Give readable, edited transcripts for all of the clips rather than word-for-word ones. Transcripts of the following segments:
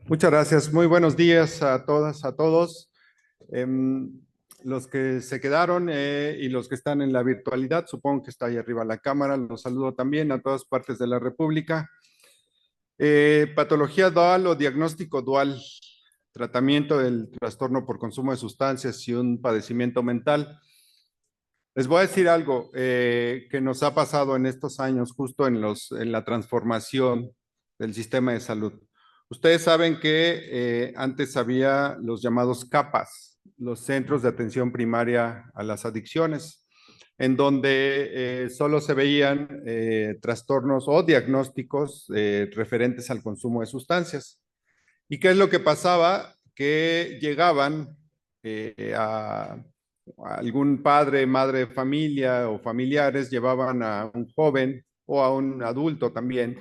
Muchas gracias. Muy buenos días a todas, a todos. Em, los que se quedaron y los que están en la virtualidad, supongo que está ahí arriba la cámara. Los saludo también a todas partes de la República. Patología dual o diagnóstico dual, tratamiento del trastorno por consumo de sustancias y un padecimiento mental. Les voy a decir algo que nos ha pasado en estos años, justo en la transformación del sistema de salud. Ustedes saben que antes había los llamados CAPAS, los Centros de Atención Primaria a las Adicciones, en donde solo se veían trastornos o diagnósticos referentes al consumo de sustancias. ¿Y qué es lo que pasaba? Que llegaban a algún padre, madre de familia o familiares, llevaban a un joven o a un adulto también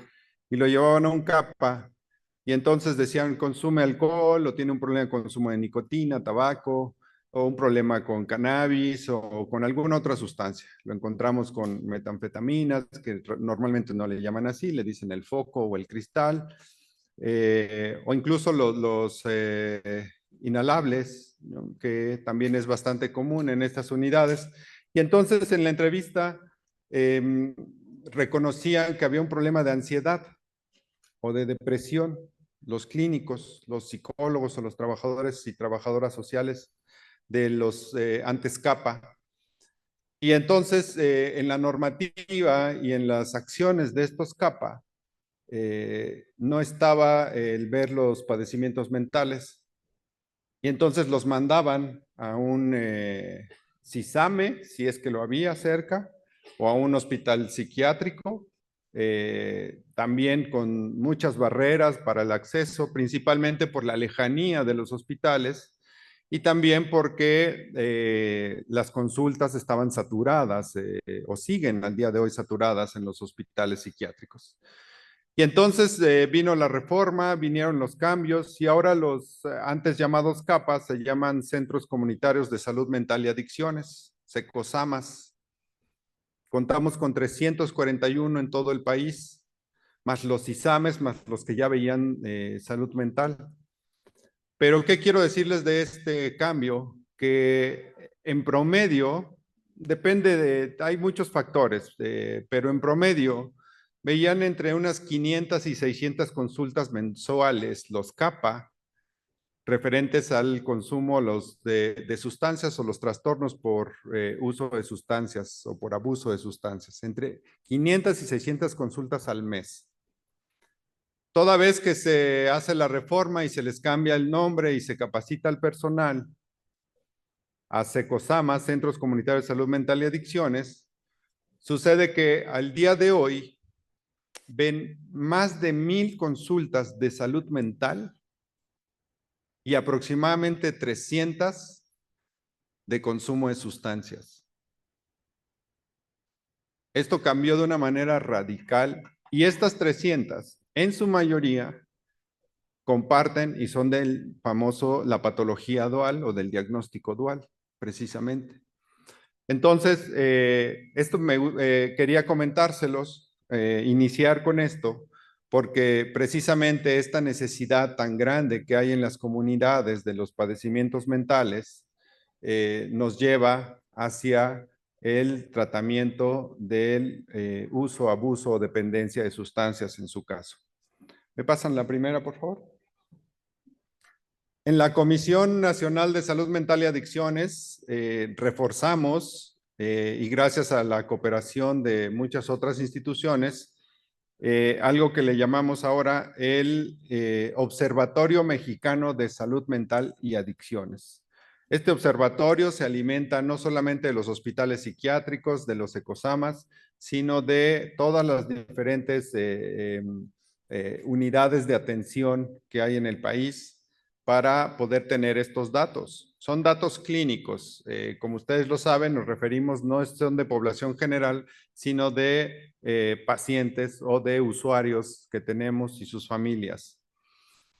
y lo llevaban a un CAPA y entonces decían consume alcohol o tiene un problema de consumo de nicotina, tabaco o un problema con cannabis o con alguna otra sustancia. Lo encontramos con metanfetaminas, que normalmente no le llaman así, le dicen el foco o el cristal, o incluso los inhalables, ¿no? Que también es bastante común en estas unidades. Y entonces en la entrevista eh, reconocían que había un problema de ansiedad o de depresión. Los clínicos, los psicólogos o los trabajadores y trabajadoras sociales de los antes CAPA. Y entonces en la normativa y en las acciones de estos CAPA no estaba el ver los padecimientos mentales y entonces los mandaban a un CISAME, si es que lo había cerca, o a un hospital psiquiátrico, también con muchas barreras para el acceso, principalmente por la lejanía de los hospitales y también porque las consultas estaban saturadas o siguen al día de hoy saturadas en los hospitales psiquiátricos. Y entonces vino la reforma, vinieron los cambios y ahora los antes llamados CAPAS se llaman Centros Comunitarios de Salud Mental y Adicciones, SECOSAMAS. Contamos con 341 en todo el país, más los ISAMES, más los que ya veían salud mental. Pero ¿qué quiero decirles de este cambio? Que en promedio, depende de, hay muchos factores, pero en promedio veían entre unas 500 y 600 consultas mensuales los CAPA referentes al consumo de sustancias o los trastornos por uso de sustancias o por abuso de sustancias, entre 500 y 600 consultas al mes. Toda vez que se hace la reforma y se les cambia el nombre y se capacita al personal a SECOSAMA, Centros Comunitarios de Salud Mental y Adicciones, sucede que al día de hoy ven más de 1,000 consultas de salud mental y aproximadamente 300 de consumo de sustancias. Esto cambió de una manera radical y estas 300, en su mayoría, comparten y son del famoso, la patología dual o del diagnóstico dual, precisamente. Entonces, quería comentárselos, iniciar con esto, porque precisamente esta necesidad tan grande que hay en las comunidades de los padecimientos mentales nos lleva hacia el tratamiento del uso, abuso o dependencia de sustancias en su caso. ¿Me pasan la primera, por favor? En la Comisión Nacional de Salud Mental y Adicciones reforzamos, y gracias a la cooperación de muchas otras instituciones, algo que le llamamos ahora el Observatorio Mexicano de Salud Mental y Adicciones. Este observatorio se alimenta no solamente de los hospitales psiquiátricos, de los ecosamas, sino de todas las diferentes unidades de atención que hay en el país para poder tener estos datos. Son datos clínicos. Como ustedes lo saben, nos referimos, no son de población general, sino de pacientes o de usuarios que tenemos y sus familias.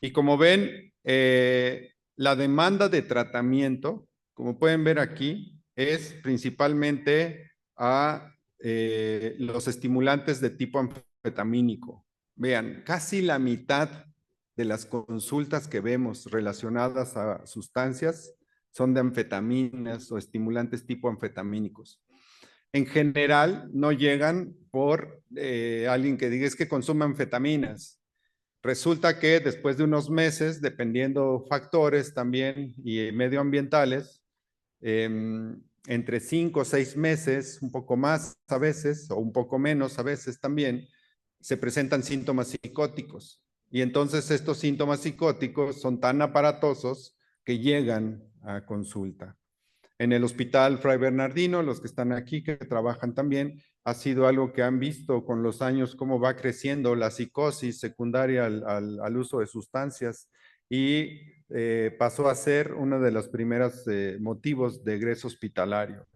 Y como ven, la demanda de tratamiento, como pueden ver aquí, es principalmente a los estimulantes de tipo anfetamínico. Vean, casi la mitad de las consultas que vemos relacionadas a sustancias son de anfetaminas o estimulantes tipo anfetamínicos. En general, no llegan por alguien que diga es que consume anfetaminas. Resulta que después de unos meses, dependiendo factores también y medioambientales, eh, entre 5 o 6 meses, un poco más a veces, o un poco menos a veces también, se presentan síntomas psicóticos. Y entonces estos síntomas psicóticos son tan aparatosos que llegan a consulta. En el Hospital Fray Bernardino, los que están aquí, que trabajan también, ha sido algo que han visto con los años cómo va creciendo la psicosis secundaria al uso de sustancias y pasó a ser uno de los primeros motivos de egreso hospitalario.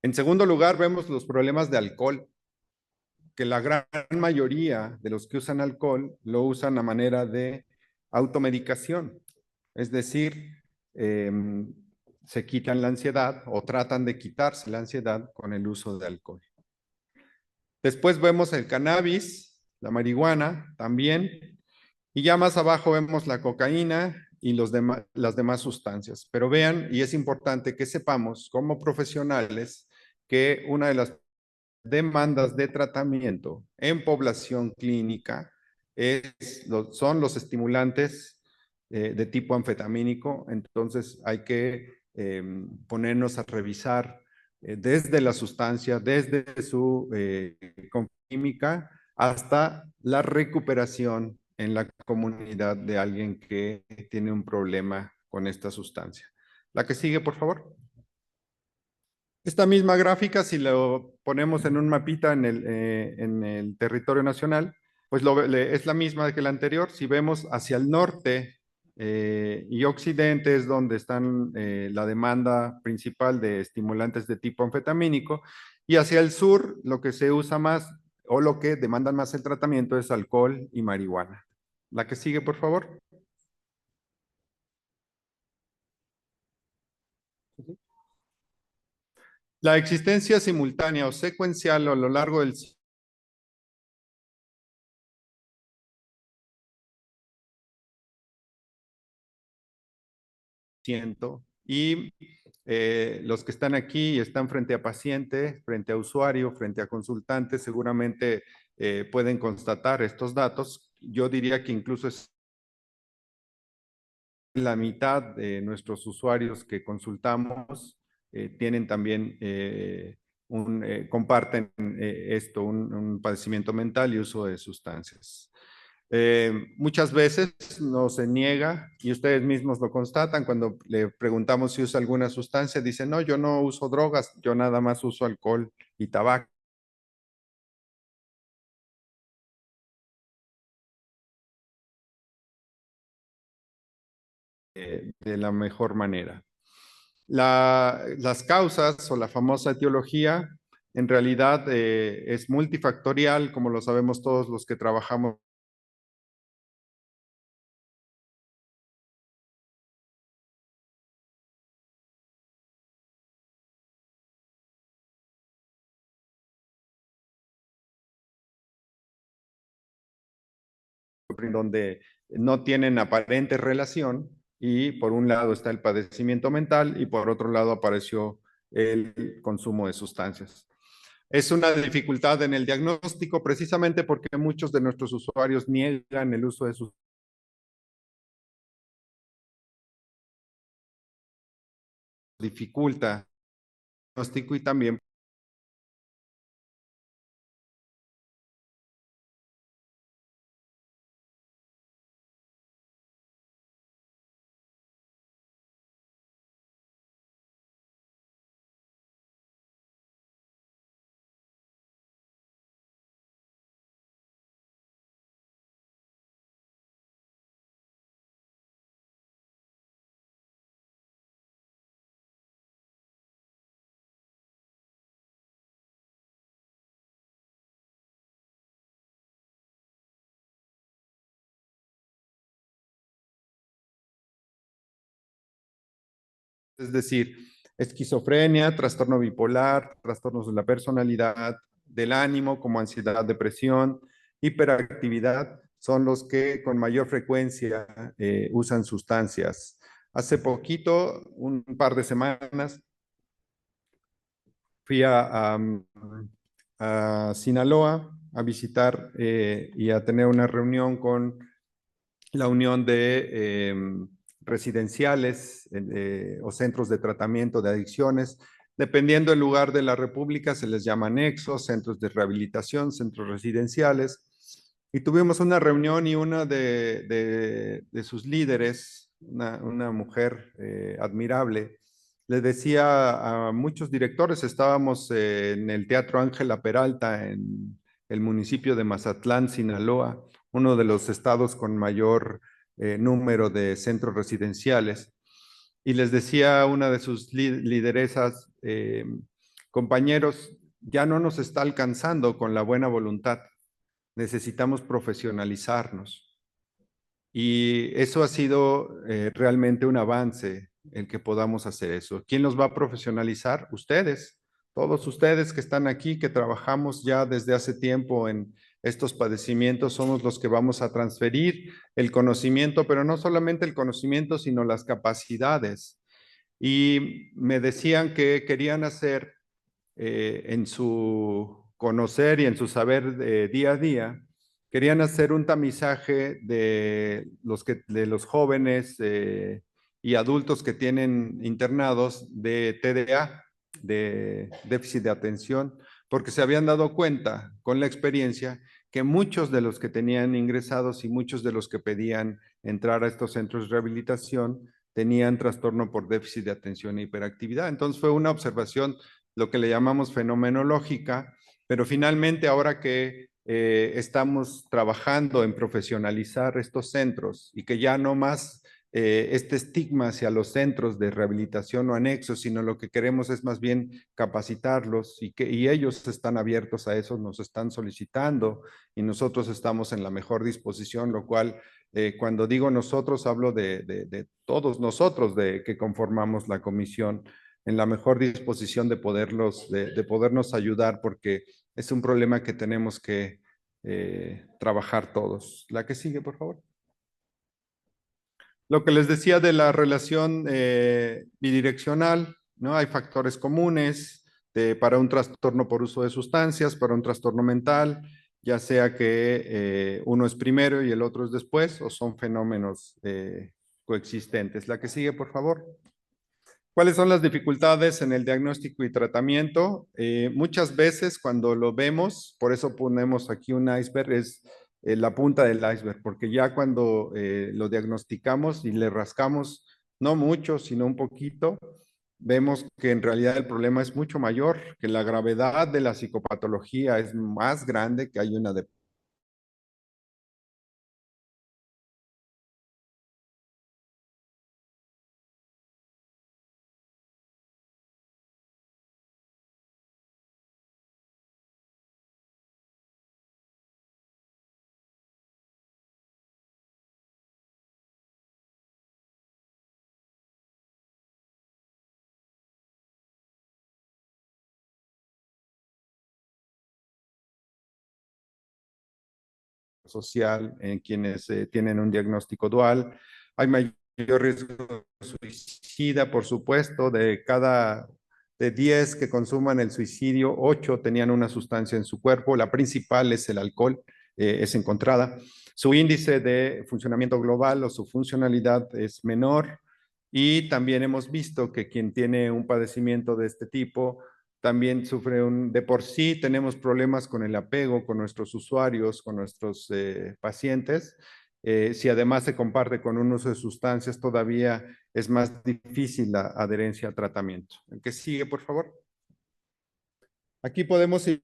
En segundo lugar, vemos los problemas de alcohol, que la gran mayoría de los que usan alcohol lo usan a manera de automedicación, es decir, se quitan la ansiedad o tratan de quitarse la ansiedad con el uso de alcohol. Después vemos el cannabis, la marihuana también, y ya más abajo vemos la cocaína y las demás sustancias. Pero vean, y es importante que sepamos como profesionales que una de las demandas de tratamiento en población clínica son los estimulantes de tipo anfetamínico. Entonces hay que ponernos a revisar desde la sustancia, desde su química hasta la recuperación en la comunidad de alguien que tiene un problema con esta sustancia. La que sigue, por favor. Esta misma gráfica, si lo ponemos en un mapita en el territorio nacional, pues es la misma que la anterior. Si vemos hacia el norte y occidente es donde están la demanda principal de estimulantes de tipo anfetamínico, y hacia el sur lo que se usa más o lo que demandan más el tratamiento es alcohol y marihuana. La que sigue, por favor. La existencia simultánea o secuencial a lo largo del ciento y los que están aquí y están frente a paciente, frente a usuario, frente a consultante, seguramente pueden constatar estos datos. Yo diría que incluso es la mitad de nuestros usuarios que consultamos tienen también comparten esto, un padecimiento mental y uso de sustancias. Muchas veces no se niega y ustedes mismos lo constatan cuando le preguntamos si usa alguna sustancia, dicen, no, yo no uso drogas, yo nada más uso alcohol y tabaco. De la mejor manera. Las causas o la famosa etiología en realidad es multifactorial, como lo sabemos todos los que trabajamos donde no tienen aparente relación y por un lado está el padecimiento mental y por otro lado apareció el consumo de sustancias. Es una dificultad en el diagnóstico precisamente porque muchos de nuestros usuarios niegan el uso de sus dificulta el diagnóstico y también es decir, esquizofrenia, trastorno bipolar, trastornos de la personalidad, del ánimo como ansiedad, depresión, hiperactividad, son los que con mayor frecuencia usan sustancias. Hace poquito, un par de semanas, fui a Sinaloa a visitar y a tener una reunión con la Unión de Residenciales o Centros de Tratamiento de Adicciones. Dependiendo del lugar de la República, se les llama anexos, centros de rehabilitación, centros residenciales. Y tuvimos una reunión y una de sus líderes, una mujer admirable, le decía a muchos directores, estábamos en el Teatro Ángela Peralta, en el municipio de Mazatlán, Sinaloa, uno de los estados con mayor número de centros residenciales. Y les decía a una de sus lideresas, compañeros, ya no nos está alcanzando con la buena voluntad, necesitamos profesionalizarnos. Y eso ha sido realmente un avance, el que podamos hacer eso. ¿Quién los va a profesionalizar? Ustedes, todos ustedes que están aquí, que trabajamos ya desde hace tiempo en estos padecimientos, somos los que vamos a transferir el conocimiento, pero no solamente el conocimiento, sino las capacidades. Y me decían que querían hacer en su conocer y en su saber día a día, querían hacer un tamizaje de los jóvenes y adultos que tienen internados de TDA, de déficit de atención, porque se habían dado cuenta con la experiencia que muchos de los que tenían ingresados y muchos de los que pedían entrar a estos centros de rehabilitación tenían trastorno por déficit de atención e hiperactividad. Entonces fue una observación, lo que le llamamos fenomenológica, pero finalmente ahora que estamos trabajando en profesionalizar estos centros y que ya no más este estigma hacia los centros de rehabilitación o anexos, sino lo que queremos es más bien capacitarlos y ellos están abiertos a eso, nos están solicitando y nosotros estamos en la mejor disposición, lo cual cuando digo nosotros hablo de todos nosotros que conformamos la comisión en la mejor disposición de podernos ayudar porque es un problema que tenemos que trabajar todos. La que sigue, por favor. Lo que les decía de la relación bidireccional, ¿no? Hay factores comunes para un trastorno por uso de sustancias, para un trastorno mental, ya sea que uno es primero y el otro es después, o son fenómenos coexistentes. La que sigue, por favor. ¿Cuáles son las dificultades en el diagnóstico y tratamiento? Muchas veces cuando lo vemos, por eso ponemos aquí un iceberg, es la punta del iceberg, porque ya cuando lo diagnosticamos y le rascamos, no mucho, sino un poquito, vemos que en realidad el problema es mucho mayor, que la gravedad de la psicopatología es más grande, que hay una social en quienes tienen un diagnóstico dual. Hay mayor riesgo de suicida, por supuesto, de 10 que consuman el suicidio, 8 tenían una sustancia en su cuerpo. La principal es el alcohol, es encontrada. Su índice de funcionamiento global o su funcionalidad es menor. Y también hemos visto que quien tiene un padecimiento de este tipo también sufre de por sí tenemos problemas con el apego, con nuestros usuarios, con nuestros pacientes. Si además se comparte con un uso de sustancias, todavía es más difícil la adherencia al tratamiento. El que sigue, por favor. Aquí podemos, se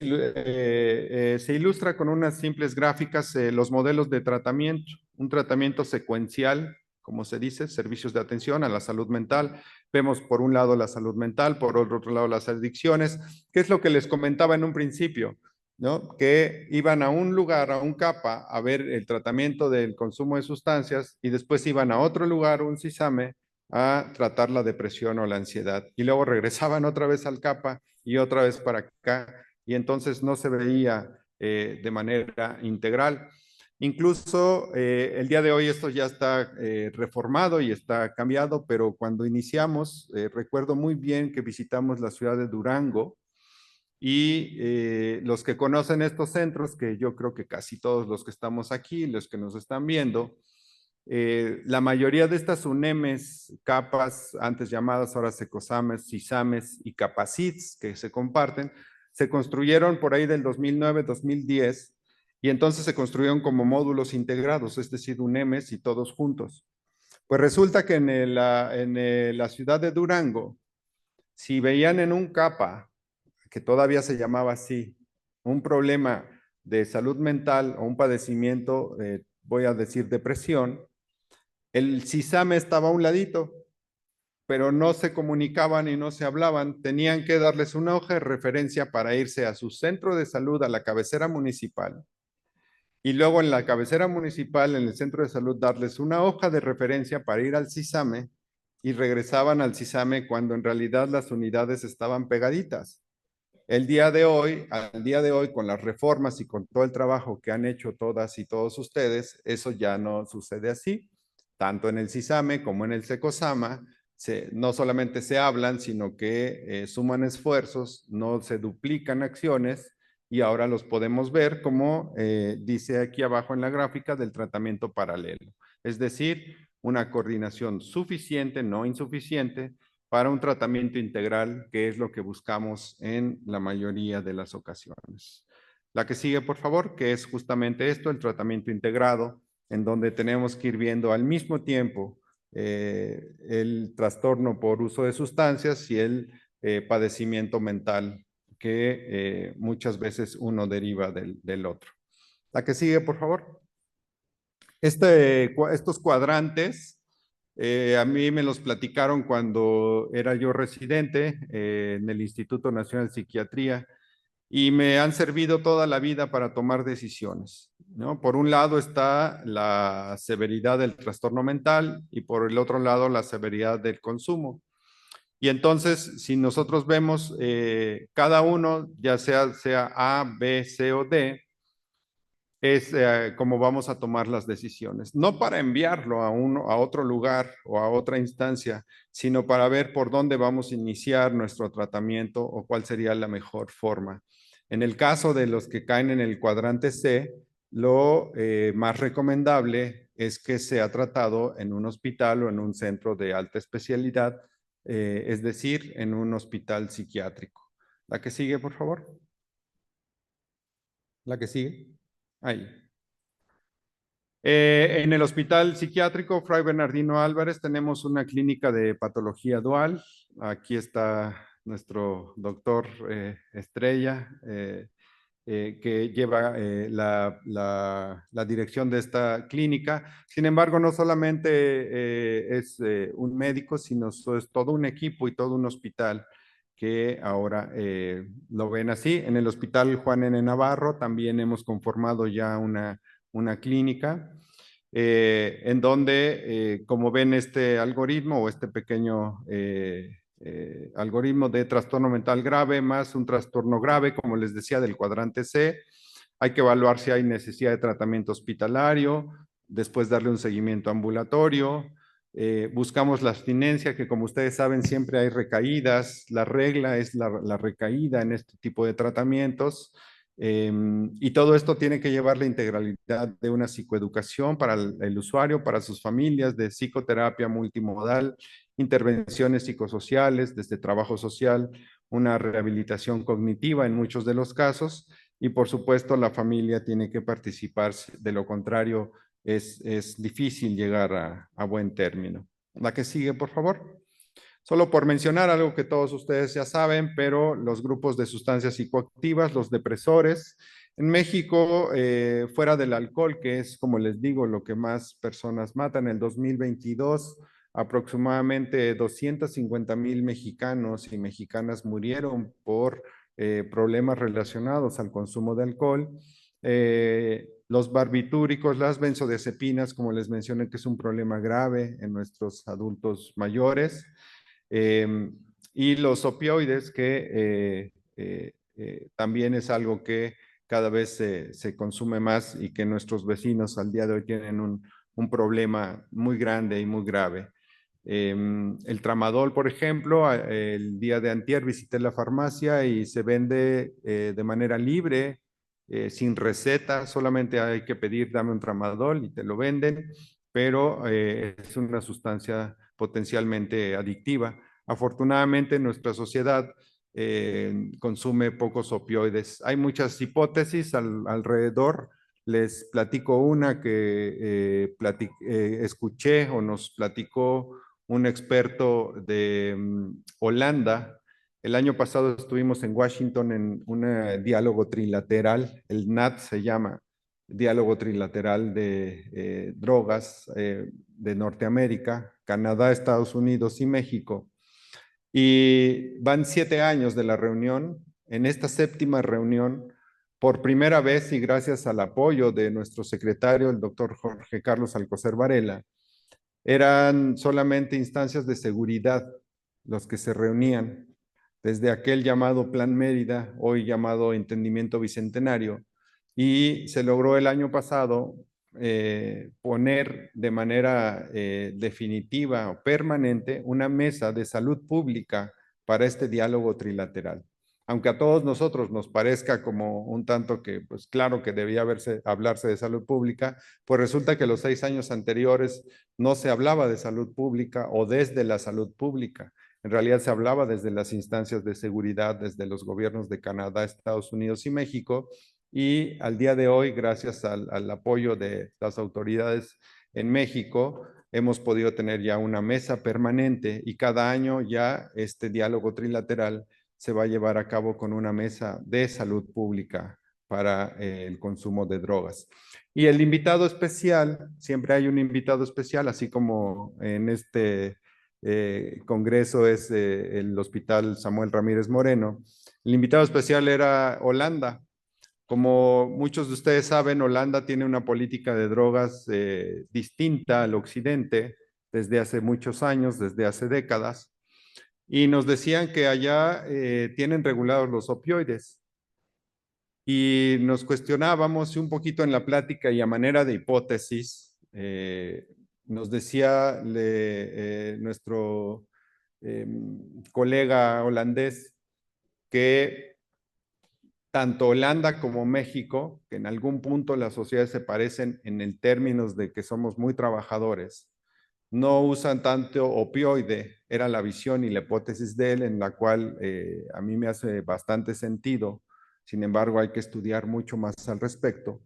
ilustra con unas simples gráficas los modelos de tratamiento, un tratamiento secuencial, como se dice, servicios de atención a la salud mental. Vemos por un lado la salud mental, por otro lado las adicciones, que es lo que les comentaba en un principio, ¿no? Que iban a un lugar, a un CAPA, a ver el tratamiento del consumo de sustancias y después iban a otro lugar, un CISAME, a tratar la depresión o la ansiedad. Y luego regresaban otra vez al CAPA y otra vez para acá, y entonces no se veía de manera integral. Incluso el día de hoy esto ya está reformado y está cambiado, pero cuando iniciamos, recuerdo muy bien que visitamos la ciudad de Durango y los que conocen estos centros, que yo creo que casi todos los que estamos aquí, los que nos están viendo, la mayoría de estas UNEMES, capas, antes llamadas ahora secosames, CISAMES y capacits que se comparten, se construyeron por ahí del 2009-2010 y entonces se construyeron como módulos integrados, es decir, UNEMES y todos juntos. Pues resulta que la ciudad de Durango, si veían en un capa, que todavía se llamaba así, un problema de salud mental o un padecimiento, voy a decir depresión, el CISAME estaba a un ladito, pero no se comunicaban y no se hablaban. Tenían que darles una hoja de referencia para irse a su centro de salud, a la cabecera municipal. Y luego en la cabecera municipal, en el centro de salud, darles una hoja de referencia para ir al CISAME y regresaban al CISAME cuando en realidad las unidades estaban pegaditas. Al día de hoy, con las reformas y con todo el trabajo que han hecho todas y todos ustedes, eso ya no sucede así. Tanto en el CISAME como en el SECOSAMA, no solamente se hablan, sino que suman esfuerzos, no se duplican acciones y ahora los podemos ver como dice aquí abajo en la gráfica del tratamiento paralelo. Es decir, una coordinación suficiente, no insuficiente, para un tratamiento integral, que es lo que buscamos en la mayoría de las ocasiones. La que sigue, por favor, que es justamente esto, el tratamiento integrado, en donde tenemos que ir viendo al mismo tiempo el trastorno por uso de sustancias y el padecimiento mental que muchas veces uno deriva del otro. La que sigue, por favor. Estos cuadrantes, a mí me los platicaron cuando era yo residente en el Instituto Nacional de Psiquiatría y me han servido toda la vida para tomar decisiones, ¿no? Por un lado está la severidad del trastorno mental y por el otro lado la severidad del consumo. Y entonces, si nosotros vemos cada uno, ya sea A, B, C o D, es cómo vamos a tomar las decisiones. No para enviarlo a otro lugar o a otra instancia, sino para ver por dónde vamos a iniciar nuestro tratamiento o cuál sería la mejor forma. En el caso de los que caen en el cuadrante C, lo más recomendable es que sea tratado en un hospital o en un centro de alta especialidad, es decir, en un hospital psiquiátrico. La que sigue, por favor. La que sigue. Ahí. En el Hospital Psiquiátrico Fray Bernardino Álvarez tenemos una clínica de patología dual. Aquí está nuestro doctor Estrella, que lleva la dirección de esta clínica. Sin embargo, no solamente es un médico, sino es todo un equipo y todo un hospital que ahora lo ven así. En el Hospital Juan N. Navarro también hemos conformado ya una clínica en donde, como ven este algoritmo o este pequeño algoritmo de trastorno mental grave más un trastorno grave, como les decía, del cuadrante C, hay que evaluar si hay necesidad de tratamiento hospitalario, después darle un seguimiento ambulatorio. Buscamos la abstinencia, que como ustedes saben siempre hay recaídas. La regla es la recaída en este tipo de tratamientos. Y todo esto tiene que llevar la integralidad de una psicoeducación para el usuario, para sus familias, de psicoterapia multimodal, intervenciones psicosociales, desde trabajo social, una rehabilitación cognitiva en muchos de los casos, y por supuesto la familia tiene que participar, de lo contrario es difícil llegar a buen término. La que sigue, por favor. Solo por mencionar algo que todos ustedes ya saben, pero los grupos de sustancias psicoactivas, los depresores, en México, fuera del alcohol, que es, como les digo, lo que más personas matan, en el 2022, aproximadamente 250,000 mexicanos y mexicanas murieron por problemas relacionados al consumo de alcohol. Los barbitúricos, las benzodiazepinas, como les mencioné, que es un problema grave en nuestros adultos mayores. Y los opioides, que también es algo que cada vez se consume más y que nuestros vecinos al día de hoy tienen un problema muy grande y muy grave. El tramadol, por ejemplo, el día de antier visité la farmacia y se vende de manera libre, sin receta, solamente hay que pedir, dame un tramadol y te lo venden, pero es una sustancia potencialmente adictiva. Afortunadamente, nuestra sociedad consume pocos opioides. Hay muchas hipótesis alrededor. Les platico una que escuché o nos platicó un experto de Holanda. El año pasado estuvimos en Washington en un diálogo trilateral, el NAT se llama, Diálogo Trilateral de Drogas de Norteamérica, Canadá, Estados Unidos y México. Y van 7 años de la reunión. En esta séptima reunión, por primera vez y gracias al apoyo de nuestro secretario, el doctor Jorge Carlos Alcocer Varela, eran solamente instancias de seguridad los que se reunían desde aquel llamado Plan Mérida, hoy llamado Entendimiento Bicentenario, y se logró el año pasado poner de manera definitiva o permanente una mesa de salud pública para este diálogo trilateral. Aunque a todos nosotros nos parezca como un tanto que, pues claro que debía hablarse de salud pública, pues resulta que los 6 años anteriores no se hablaba de salud pública o desde la salud pública. En realidad se hablaba desde las instancias de seguridad, desde los gobiernos de Canadá, Estados Unidos y México, y al día de hoy, gracias al apoyo de las autoridades en México, hemos podido tener ya una mesa permanente y cada año ya este diálogo trilateral se va a llevar a cabo con una mesa de salud pública para el consumo de drogas. Y el invitado especial, siempre hay un invitado especial, así como en este congreso es el Hospital Samuel Ramírez Moreno. El invitado especial era Holanda. Como muchos de ustedes saben, Holanda tiene una política de drogas distinta al occidente desde hace muchos años, desde hace décadas, y nos decían que allá tienen regulados los opioides. Y nos cuestionábamos un poquito en la plática y a manera de hipótesis, nos decía nuestro colega holandés que tanto Holanda como México, que en algún punto las sociedades se parecen en el términos de que somos muy trabajadores, no usan tanto opioide, era la visión y la hipótesis de él, en la cual a mí me hace bastante sentido. Sin embargo, hay que estudiar mucho más al respecto,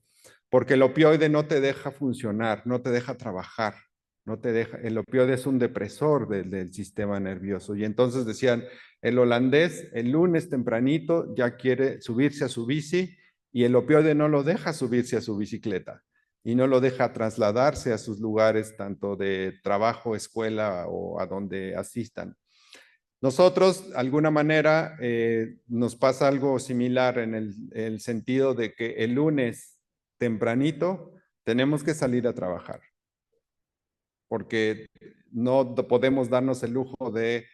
porque el opioide no te deja funcionar, no te deja trabajar, no te deja, el opioide es un depresor del sistema nervioso. Y entonces decían, el holandés el lunes tempranito ya quiere subirse a su bici y el opioide no lo deja subirse a su bicicleta y no lo deja trasladarse a sus lugares tanto de trabajo, escuela o a donde asistan. Nosotros, de alguna manera, nos pasa algo similar en el sentido de que el lunes tempranito tenemos que salir a trabajar, porque no podemos darnos el lujo de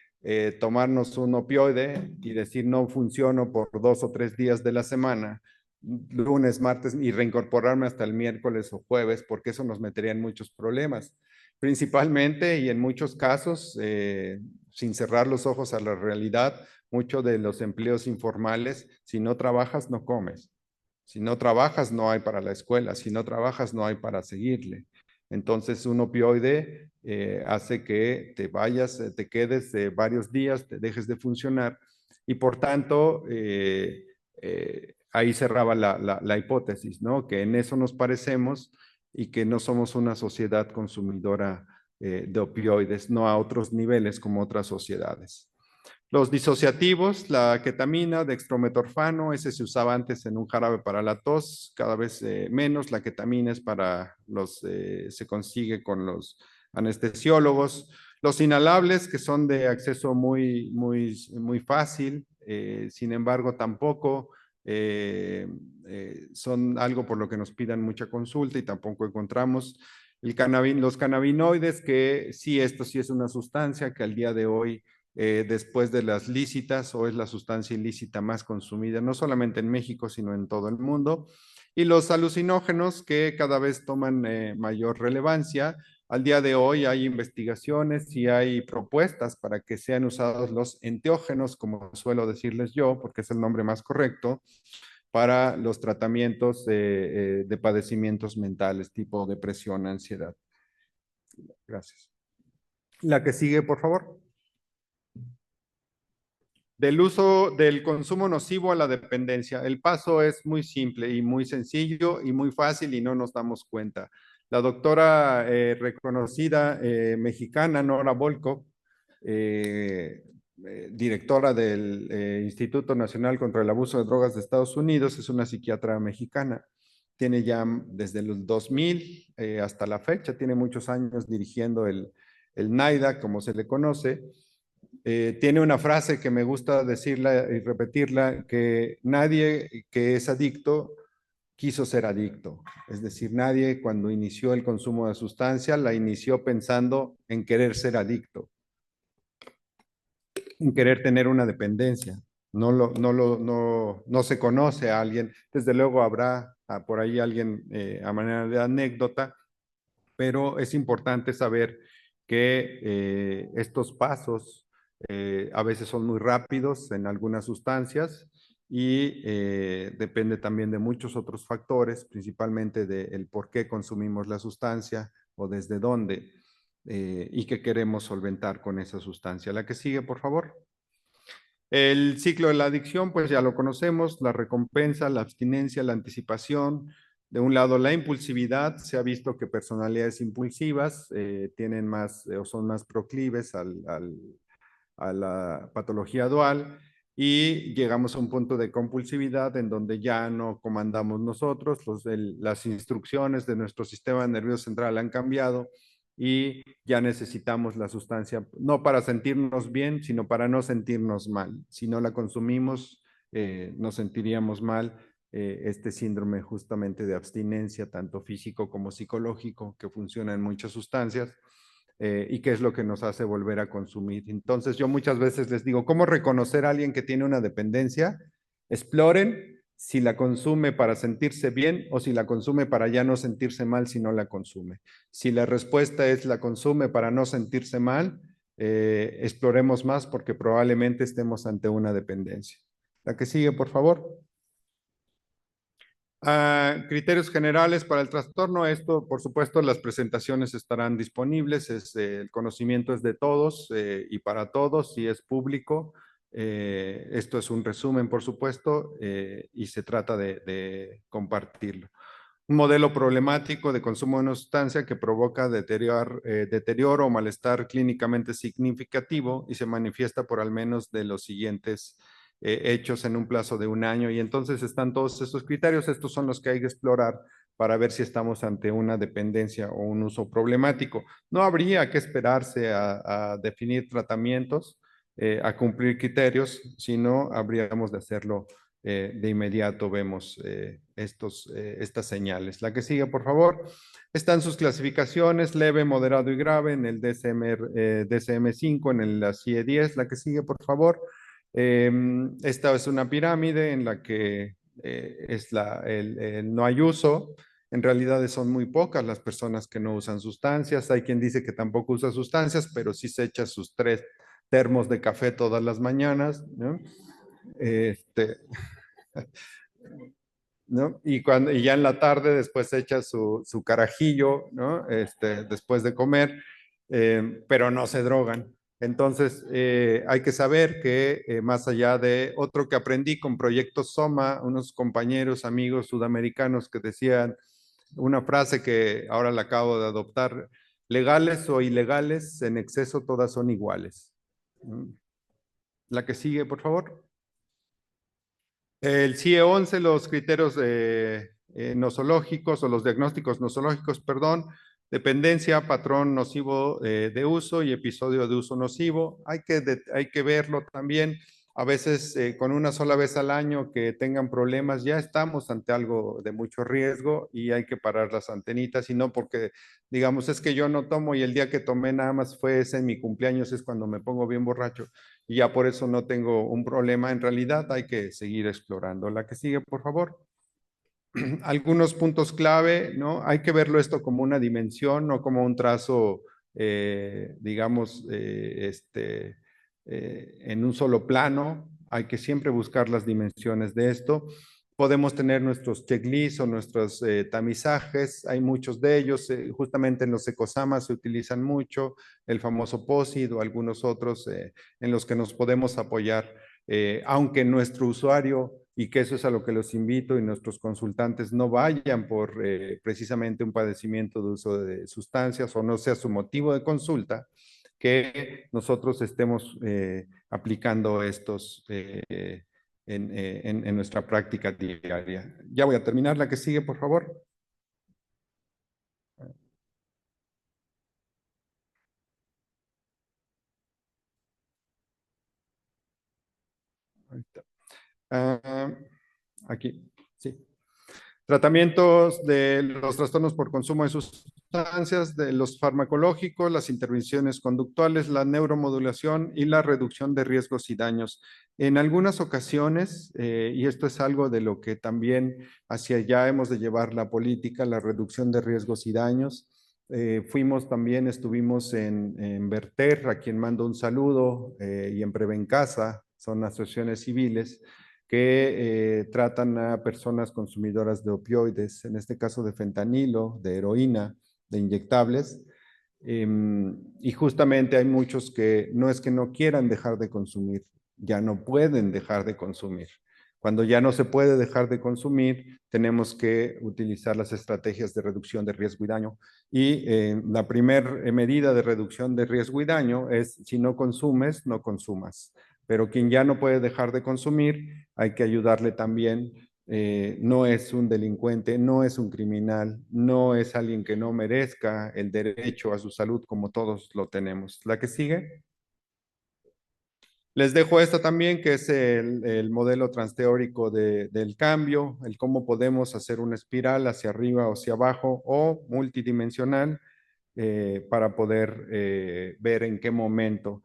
tomarnos un opioide y decir no funciono por 2 o 3 días de la semana, lunes, martes, y reincorporarme hasta el miércoles o jueves, porque eso nos metería en muchos problemas. Principalmente y en muchos casos, sin cerrar los ojos a la realidad, muchos de los empleos informales, si no trabajas, no comes. Si no trabajas, no hay para la escuela. Si no trabajas, no hay para seguirle. Entonces, un opioide hace que te vayas, te quedes varios días, te dejes de funcionar y por tanto, ahí cerraba la hipótesis, ¿no? Que en eso nos parecemos y que no somos una sociedad consumidora de opioides, no a otros niveles como otras sociedades. Los disociativos, la ketamina, dextrometorfano, ese se usaba antes en un jarabe para la tos, cada vez menos. La ketamina es para se consigue con los anestesiólogos. Los inhalables, que son de acceso muy fácil, sin embargo, tampoco son algo por lo que nos pidan mucha consulta y tampoco encontramos. Los cannabinoides, que sí, esto sí es una sustancia que al día de hoy después de las lícitas, o es la sustancia ilícita más consumida, no solamente en México, sino en todo el mundo. Y los alucinógenos, que cada vez toman mayor relevancia. Al día de hoy hay investigaciones y hay propuestas para que sean usados los enteógenos, como suelo decirles yo, porque es el nombre más correcto, para los tratamientos de padecimientos mentales, tipo depresión, ansiedad. Gracias. La que sigue, por favor. Del uso del consumo nocivo a la dependencia. El paso es muy simple y muy sencillo y muy fácil y no nos damos cuenta. La doctora reconocida mexicana, Nora Volkow, directora del Instituto Nacional contra el Abuso de Drogas de Estados Unidos, es una psiquiatra mexicana. Tiene ya desde los 2000 hasta la fecha, tiene muchos años dirigiendo el NAIDA, como se le conoce. Tiene una frase que me gusta decirla y repetirla, que nadie que es adicto quiso ser adicto. Es decir, nadie cuando inició el consumo de sustancia la inició pensando en querer ser adicto, en querer tener una dependencia. No se conoce a alguien. Desde luego habrá por ahí alguien a manera de anécdota, pero es importante saber que estos pasos a veces son muy rápidos en algunas sustancias y depende también de muchos otros factores, principalmente del por qué consumimos la sustancia o desde dónde y qué queremos solventar con esa sustancia. La que sigue, por favor. El ciclo de la adicción, pues ya lo conocemos, la recompensa, la abstinencia, la anticipación. De un lado, la impulsividad. Se ha visto que personalidades impulsivas tienen más o son más proclives a la patología dual, y llegamos a un punto de compulsividad en donde ya no comandamos nosotros, las instrucciones de nuestro sistema nervioso central han cambiado y ya necesitamos la sustancia, no para sentirnos bien, sino para no sentirnos mal. Si no la consumimos, nos sentiríamos mal. Este síndrome justamente de abstinencia, tanto físico como psicológico, que funciona en muchas sustancias, y qué es lo que nos hace volver a consumir. Entonces, yo muchas veces les digo, ¿cómo reconocer a alguien que tiene una dependencia? Exploren si la consume para sentirse bien o si la consume para ya no sentirse mal si no la consume. Si la respuesta es la consume para no sentirse mal, exploremos más porque probablemente estemos ante una dependencia. La que sigue, por favor. Criterios generales para el trastorno. Esto, por supuesto, las presentaciones estarán disponibles. El conocimiento es de todos y para todos y es público. Esto es un resumen, por supuesto, y se trata de compartirlo. Un modelo problemático de consumo de una sustancia que provoca deterioro o malestar clínicamente significativo y se manifiesta por al menos de los siguientes hechos en un plazo de un año. Y entonces están todos estos criterios. Estos son los que hay que explorar para ver si estamos ante una dependencia o un uso problemático. No habría que esperarse a definir tratamientos, a cumplir criterios, sino habríamos de hacerlo de inmediato. Vemos estas señales. La que sigue, por favor. Están sus clasificaciones: leve, moderado y grave en el DSM-5, en la CIE-10. La que sigue, por favor. Esta es una pirámide en la que es el no hay uso. En realidad son muy pocas las personas que no usan sustancias. Hay quien dice que tampoco usa sustancias, pero sí se echa sus 3 termos de café todas las mañanas, ¿no? ¿No? Y ya en la tarde después echa su carajillo, ¿no? Después de comer, pero no se drogan. Entonces, hay que saber que más allá de otro que aprendí con Proyecto Soma, unos compañeros, amigos sudamericanos que decían una frase que ahora la acabo de adoptar: legales o ilegales, en exceso todas son iguales. La que sigue, por favor. El CIE-11, los criterios nosológicos o los diagnósticos nosológicos, perdón: dependencia, patrón nocivo de uso y episodio de uso nocivo. Hay que verlo también. A veces con una sola vez al año que tengan problemas, ya estamos ante algo de mucho riesgo y hay que parar las antenitas y no porque digamos es que yo no tomo y el día que tomé nada más fue ese en mi cumpleaños, es cuando me pongo bien borracho y ya por eso no tengo un problema. En realidad hay que seguir explorando. La que sigue, por favor. Algunos puntos clave, ¿no? Hay que verlo esto como una dimensión, no como un trazo, digamos, en un solo plano. Hay que siempre buscar las dimensiones de esto. Podemos tener nuestros checklists o nuestros tamizajes, hay muchos de ellos, justamente en los ecosamas se utilizan mucho, el famoso POSIT o algunos otros en los que nos podemos apoyar, aunque nuestro usuario, y que eso es a lo que los invito, y nuestros consultantes no vayan por precisamente un padecimiento de uso de sustancias o no sea su motivo de consulta, que nosotros estemos aplicando estos en nuestra práctica diaria. Ya voy a terminar. La que sigue, por favor. Ahí está. Ah, aquí, sí. Tratamientos de los trastornos por consumo de sustancias, de los farmacológicos, las intervenciones conductuales, la neuromodulación y la reducción de riesgos y daños. En algunas ocasiones, y esto es algo de lo que también hacia allá hemos de llevar la política, la reducción de riesgos y daños. Fuimos también, estuvimos en Verter, a quien mando un saludo, y en Prevencasa, son asociaciones civiles que tratan a personas consumidoras de opioides, en este caso de fentanilo, de heroína, de inyectables. Y justamente hay muchos que no es que no quieran dejar de consumir, ya no pueden dejar de consumir. Cuando ya no se puede dejar de consumir, tenemos que utilizar las estrategias de reducción de riesgo y daño. Y la primera medida de reducción de riesgo y daño es si no consumes, no consumas. Pero quien ya no puede dejar de consumir, hay que ayudarle también. No es un delincuente, no es un criminal, no es alguien que no merezca el derecho a su salud como todos lo tenemos. La que sigue. Les dejo esta también, que es el modelo transteórico del cambio, el cómo podemos hacer una espiral hacia arriba o hacia abajo o multidimensional para poder ver en qué momento.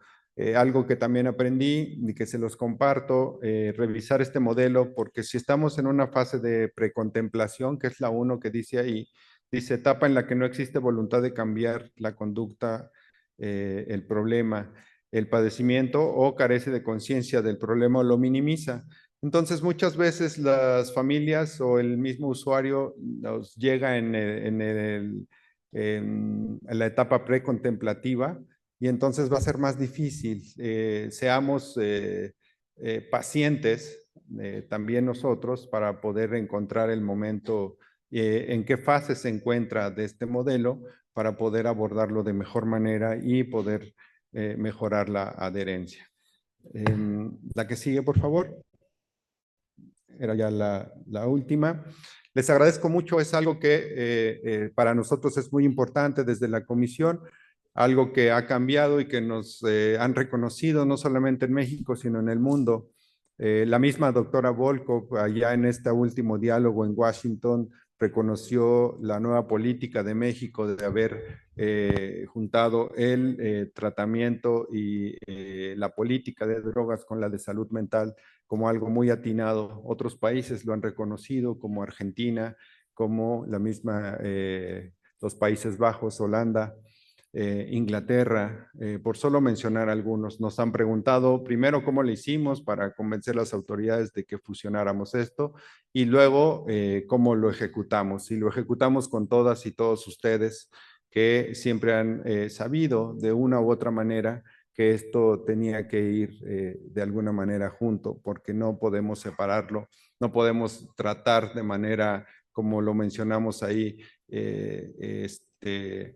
Algo que también aprendí y que se los comparto, revisar este modelo, porque si estamos en una fase de precontemplación, que es la uno que dice ahí, dice etapa en la que no existe voluntad de cambiar la conducta, el problema, el padecimiento o carece de conciencia del problema o lo minimiza. Entonces, muchas veces las familias o el mismo usuario nos llega en la etapa precontemplativa y entonces va a ser más difícil. Seamos pacientes también nosotros para poder encontrar el momento en qué fase se encuentra de este modelo para poder abordarlo de mejor manera y poder mejorar la adherencia. La que sigue, por favor. Era ya la última. Les agradezco mucho, es algo que para nosotros es muy importante desde la comisión, algo que ha cambiado y que nos han reconocido no solamente en México, sino en el mundo. La misma doctora Volkov, allá en este último diálogo en Washington, reconoció la nueva política de México de haber juntado el tratamiento y la política de drogas con la de salud mental como algo muy atinado. Otros países lo han reconocido, como Argentina, como la misma, los Países Bajos, Holanda, Inglaterra, por solo mencionar algunos. Nos han preguntado primero cómo le hicimos para convencer a las autoridades de que fusionáramos esto y luego cómo lo ejecutamos. Y lo ejecutamos con todas y todos ustedes que siempre han sabido de una u otra manera que esto tenía que ir de alguna manera junto, porque no podemos separarlo, no podemos tratar de manera, como lo mencionamos ahí,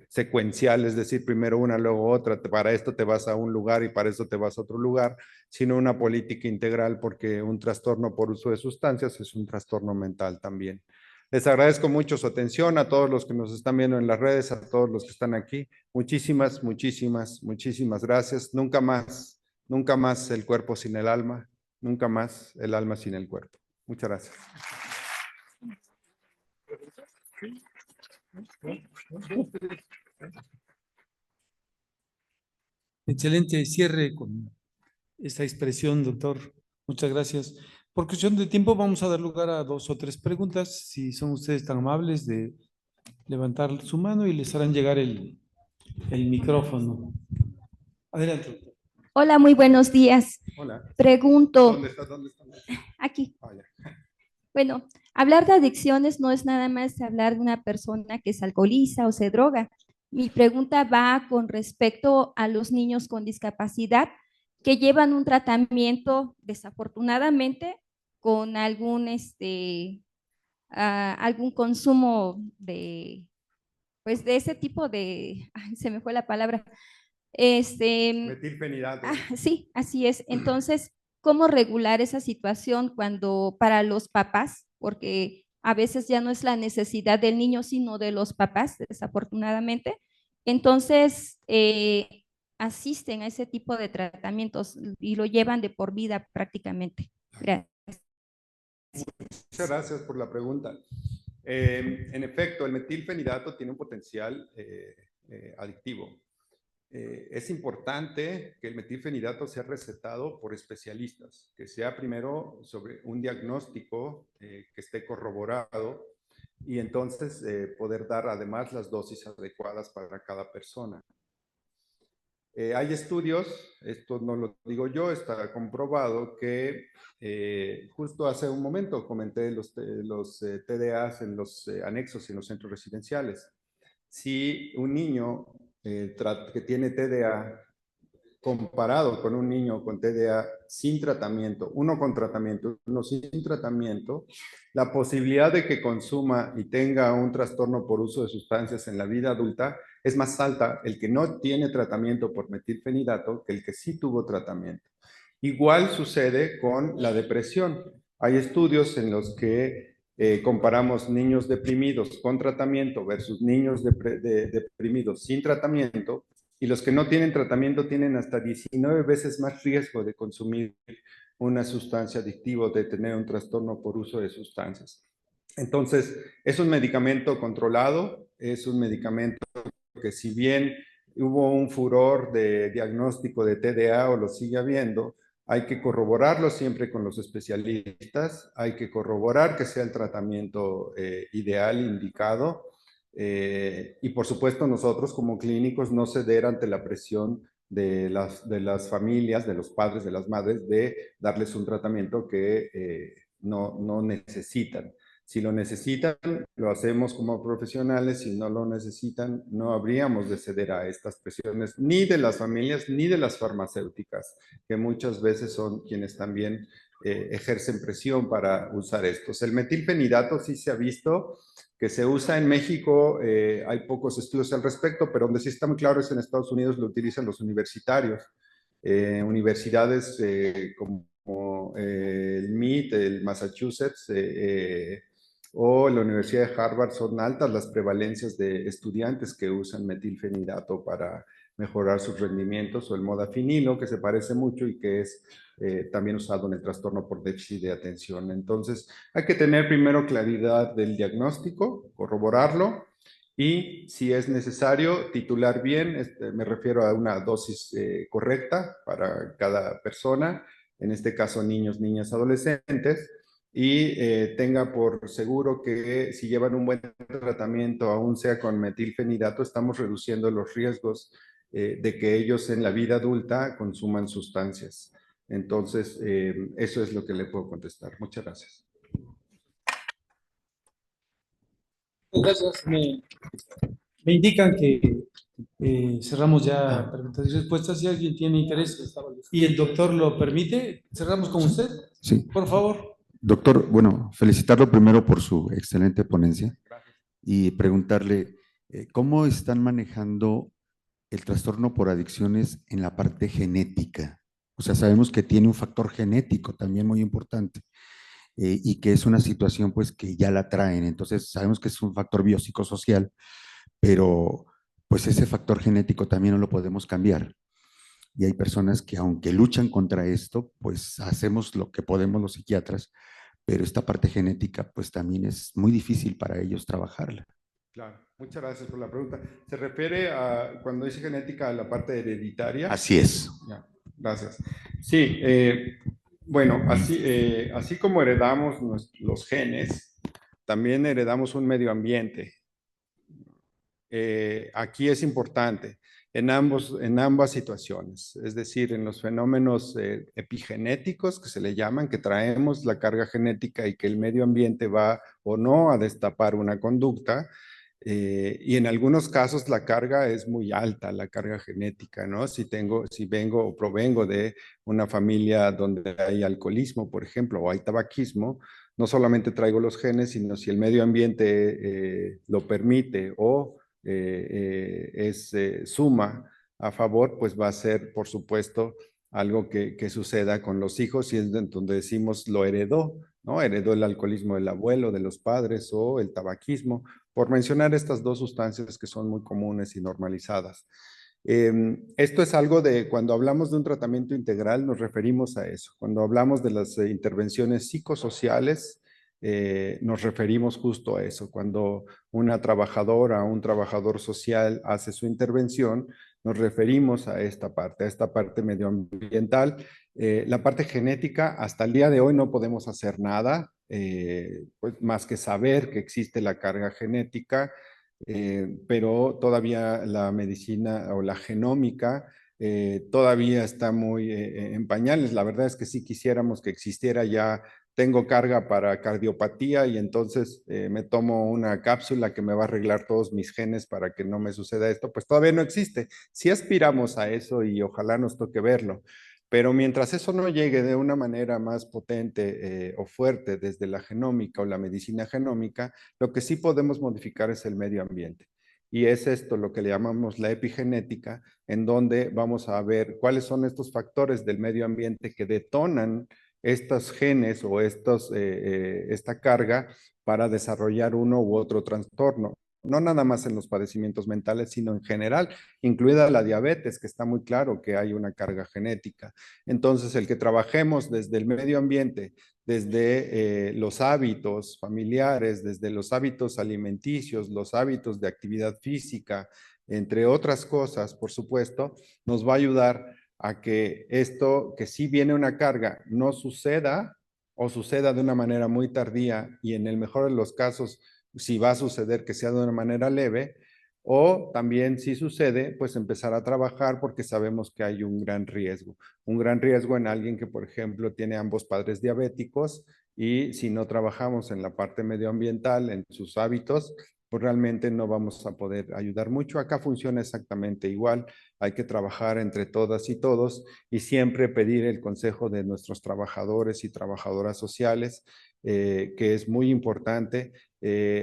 secuencial, es decir, primero una, luego otra, para esto te vas a un lugar y para eso te vas a otro lugar, sino una política integral, porque un trastorno por uso de sustancias es un trastorno mental también. Les agradezco mucho su atención a todos los que nos están viendo en las redes, a todos los que están aquí. Muchísimas, muchísimas, muchísimas gracias. Nunca más el cuerpo sin el alma. Nunca más el alma sin el cuerpo. Muchas gracias. Excelente cierre con esta expresión, doctor. Muchas gracias. Por cuestión de tiempo, vamos a dar lugar a 2 o 3 preguntas. Si son ustedes tan amables de levantar su mano y les harán llegar el micrófono. Adelante, doctor. Hola, muy buenos días. Hola. Pregunto, ¿Dónde está? ¿Dónde está? aquí, Ah, ya. bueno, hablar de adicciones no es nada más hablar de una persona que se alcoholiza o se droga. Mi pregunta va con respecto a los niños con discapacidad que llevan un tratamiento, desafortunadamente, con algún consumo de, pues de ese tipo de, ay, se me fue la palabra, Metilfenidato. sí, así es. Entonces, ¿cómo regular esa situación cuando para los papás, porque a veces ya no es la necesidad del niño, sino de los papás, desafortunadamente? Entonces, asisten a ese tipo de tratamientos y lo llevan de por vida prácticamente. Gracias. Muchas gracias por la pregunta. En efecto, el metilfenidato tiene un potencial adictivo. Es importante que el metilfenidato sea recetado por especialistas, que sea primero sobre un diagnóstico que esté corroborado y entonces poder dar además las dosis adecuadas para cada persona. Hay estudios, esto no lo digo yo, está comprobado que justo hace un momento comenté los TDAs en los anexos y en los centros residenciales. Si un niño que tiene TDA comparado con un niño con TDA sin tratamiento, uno con tratamiento, uno sin tratamiento, la posibilidad de que consuma y tenga un trastorno por uso de sustancias en la vida adulta es más alta el que no tiene tratamiento por metilfenidato que el que sí tuvo tratamiento. Igual sucede con la depresión. Hay estudios en los que comparamos niños deprimidos con tratamiento versus niños deprimidos sin tratamiento, y los que no tienen tratamiento tienen hasta 19 veces más riesgo de consumir una sustancia adictiva o de tener un trastorno por uso de sustancias. Entonces, es un medicamento controlado, es un medicamento que si bien hubo un furor de diagnóstico de TDA o lo sigue habiendo, hay que corroborarlo siempre con los especialistas, hay que corroborar que sea el tratamiento ideal, indicado, y por supuesto nosotros como clínicos no ceder ante la presión de las familias, de los padres, de las madres, de darles un tratamiento que no necesitan. Si lo necesitan, lo hacemos como profesionales. Si no lo necesitan, no habríamos de ceder a estas presiones, ni de las familias, ni de las farmacéuticas, que muchas veces son quienes también ejercen presión para usar estos. El metilfenidato sí se ha visto que se usa en México, hay pocos estudios al respecto, pero donde sí está muy claro es en Estados Unidos, lo utilizan los universitarios. Universidades como el MIT, el Massachusetts, o la Universidad de Harvard, son altas las prevalencias de estudiantes que usan metilfenidato para mejorar sus rendimientos, o el modafinilo, que se parece mucho y que es también usado en el trastorno por déficit de atención. Entonces, hay que tener primero claridad del diagnóstico, corroborarlo, y si es necesario, titular bien, me refiero a una dosis correcta para cada persona, en este caso niños, niñas, adolescentes, y tenga por seguro que si llevan un buen tratamiento, aún sea con metilfenidato, estamos reduciendo los riesgos de que ellos en la vida adulta consuman sustancias. Entonces, eso es lo que le puedo contestar. Muchas gracias. Gracias. Me indican que cerramos ya preguntas y respuestas. Si alguien tiene interés y el doctor lo permite, cerramos con usted. Sí. Por favor. Doctor, bueno, felicitarlo primero por su excelente ponencia y preguntarle cómo están manejando el trastorno por adicciones en la parte genética. O sea, sabemos que tiene un factor genético también muy importante y que es una situación pues que ya la traen. Entonces, sabemos que es un factor biopsicosocial, pero pues ese factor genético también no lo podemos cambiar. y hay personas que aunque luchan contra esto, pues hacemos lo que podemos los psiquiatras, pero esta parte genética pues también es muy difícil para ellos trabajarla. Claro, muchas gracias por la pregunta. ¿Se refiere a, cuando dice genética, a la parte hereditaria? Así es. Ya, gracias. Sí, bueno, así como heredamos los genes, también heredamos un medio ambiente. Aquí es importante en ambas situaciones, es decir, en los fenómenos epigenéticos que se le llaman, que traemos la carga genética y que el medio ambiente va o no a destapar una conducta. Y en algunos casos la carga es muy alta, la carga genética, ¿no? Si vengo o provengo de una familia donde hay alcoholismo, por ejemplo, o hay tabaquismo, no solamente traigo los genes, sino si el medio ambiente lo permite o suma a favor, pues va a ser, por supuesto, algo que suceda con los hijos y es donde decimos lo heredó, ¿no? Heredó el alcoholismo del abuelo, de los padres o el tabaquismo, por mencionar estas dos sustancias que son muy comunes y normalizadas. Esto es algo de, cuando hablamos de un tratamiento integral, nos referimos a eso. Cuando hablamos de las intervenciones psicosociales, nos referimos justo a eso. Cuando una trabajadora o un trabajador social hace su intervención, nos referimos a esta parte medioambiental. La parte genética, hasta el día de hoy no podemos hacer nada, pues más que saber que existe la carga genética, pero todavía la medicina o la genómica todavía está muy en pañales. La verdad es que sí quisiéramos que existiera ya. Tengo carga para cardiopatía y entonces me tomo una cápsula que me va a arreglar todos mis genes para que no me suceda esto, pues todavía no existe. Sí aspiramos a eso y ojalá nos toque verlo, pero mientras eso no llegue de una manera más potente o fuerte desde la genómica o la medicina genómica, lo que sí podemos modificar es el medio ambiente. Y es esto lo que le llamamos la epigenética, en donde vamos a ver cuáles son estos factores del medio ambiente que detonan estos genes o esta carga para desarrollar uno u otro trastorno. No nada más en los padecimientos mentales, sino en general, incluida la diabetes, que está muy claro que hay una carga genética. Entonces, el que trabajemos desde el medio ambiente, desde los hábitos familiares, desde los hábitos alimenticios, los hábitos de actividad física, entre otras cosas, por supuesto, nos va a ayudar a que esto, que sí viene una carga, no suceda o suceda de una manera muy tardía y en el mejor de los casos, si va a suceder, que sea de una manera leve, o también si sucede, pues empezar a trabajar porque sabemos que hay un gran riesgo en alguien que, por ejemplo, tiene ambos padres diabéticos y si no trabajamos en la parte medioambiental, en sus hábitos, pues realmente no vamos a poder ayudar mucho. Acá funciona exactamente igual. Hay que trabajar entre todas y todos y siempre pedir el consejo de nuestros trabajadores y trabajadoras sociales, que es muy importante.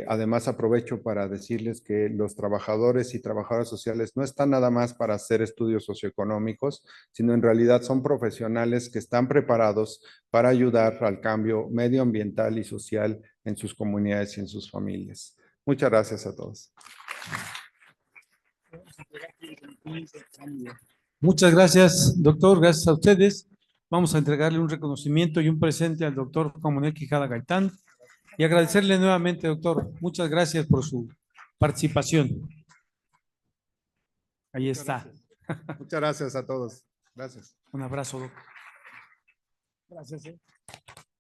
Además, aprovecho para decirles que los trabajadores y trabajadoras sociales no están nada más para hacer estudios socioeconómicos, sino en realidad son profesionales que están preparados para ayudar al cambio medioambiental y social en sus comunidades y en sus familias. Muchas gracias a todos. Muchas gracias, doctor. Gracias a ustedes. Vamos a entregarle un reconocimiento y un presente al doctor Juan Manuel Quijada Gaitán y agradecerle nuevamente, doctor. Muchas gracias por su participación. Ahí está. Muchas gracias a todos. Gracias. Un abrazo, doctor. Gracias.